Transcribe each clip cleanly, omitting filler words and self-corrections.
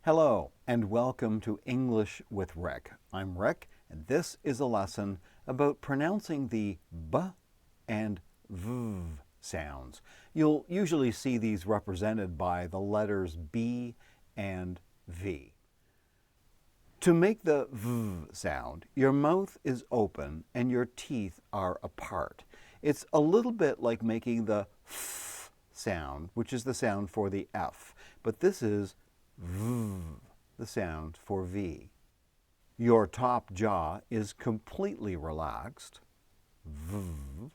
Hello and welcome to English with Rick. I'm Rick and this is a lesson about pronouncing the B and V sounds. You'll usually see these represented by the letters B and V. To make the V sound, your mouth is open and your teeth are apart. It's a little bit like making the F sound, which is the sound for the F, but this is V, the sound for V. Your top jaw is completely relaxed. V.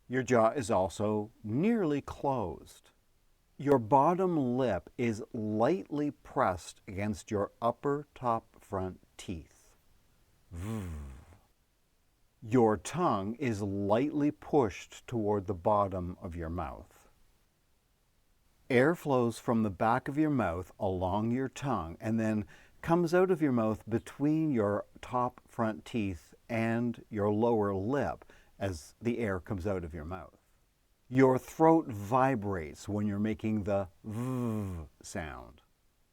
Your jaw is also nearly closed. Your bottom lip is lightly pressed against your upper top front teeth. V. Your tongue is lightly pushed toward the bottom of your mouth. Air flows from the back of your mouth along your tongue and then comes out of your mouth between your top front teeth and your lower lip as the air comes out of your mouth. Your throat vibrates when you're making the V sound.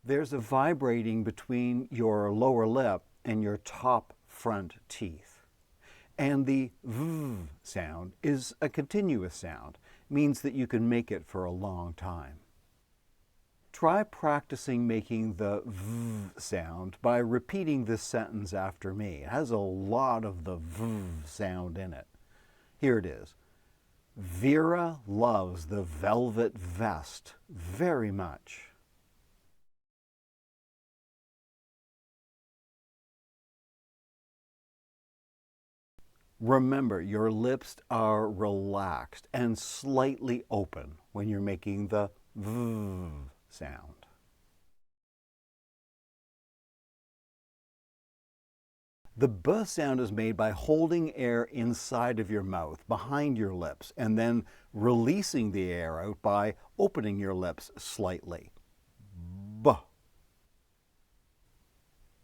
There's a vibrating between your lower lip and your top front teeth. And the V sound is a continuous sound. It means that you can make it for a long time. Try practicing making the V sound by repeating this sentence after me. It has a lot of the V sound in it. Here it is. Vera loves the velvet vest very much. Remember, your lips are relaxed and slightly open when you're making the V sound. The B sound is made by holding air inside of your mouth, behind your lips, and then releasing the air out by opening your lips slightly. B.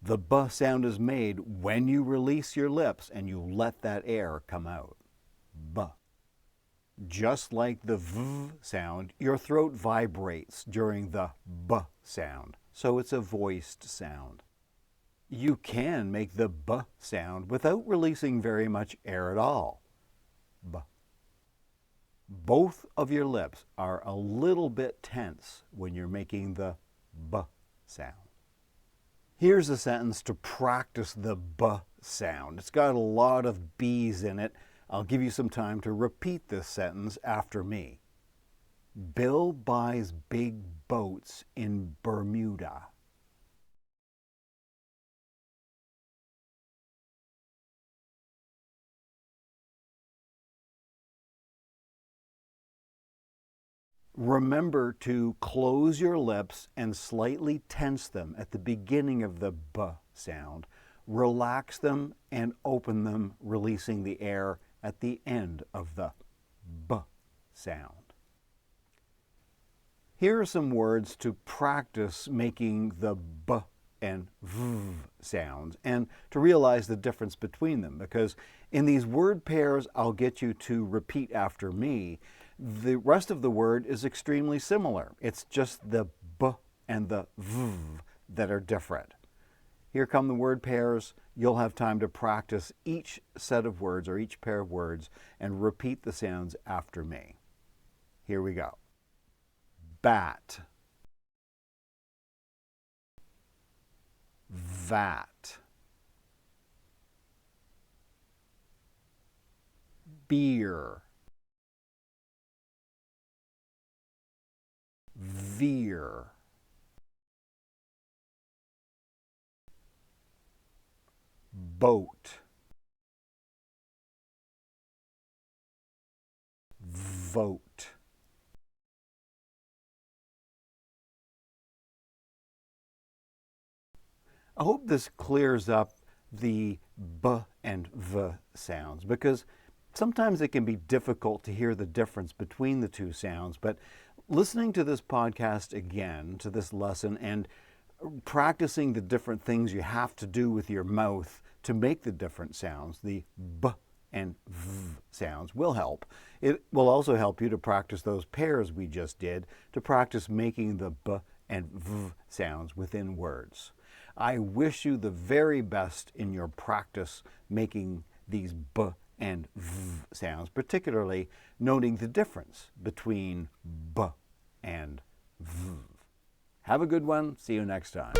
The B sound is made when you release your lips and you let that air come out. B. Just like the V sound, your throat vibrates during the B sound, so it's a voiced sound. You can make the B sound without releasing very much air at all. B. Both of your lips are a little bit tense when you're making the B sound. Here's a sentence to practice the B sound. It's got a lot of B's in it. I'll give you some time to repeat this sentence after me. Bill buys big boats in Bermuda. Remember to close your lips and slightly tense them at the beginning of the B sound. Relax them and open them, releasing the air at the end of the B sound. Here are some words to practice making the B and V sounds and to realize the difference between them, because in these word pairs I'll get you to repeat after me. The rest of the word is extremely similar. It's just the B and the V that are different. Here come the word pairs. You'll have time to practice each set of words or each pair of words and repeat the sounds after me. Here we go. Bat, vat, beer, veer, boat, vote. I hope this clears up the B and V sounds, because sometimes it can be difficult to hear the difference between the two sounds, but listening to this podcast again, to this lesson, and practicing the different things you have to do with your mouth to make the different sounds, the B and V sounds, will help. It will also help you to practice those pairs we just did, to practice making the B and v sounds within words. I wish you the very best in your practice making these b and v sounds, particularly noting the difference between b and v. Have a good one. See you next time.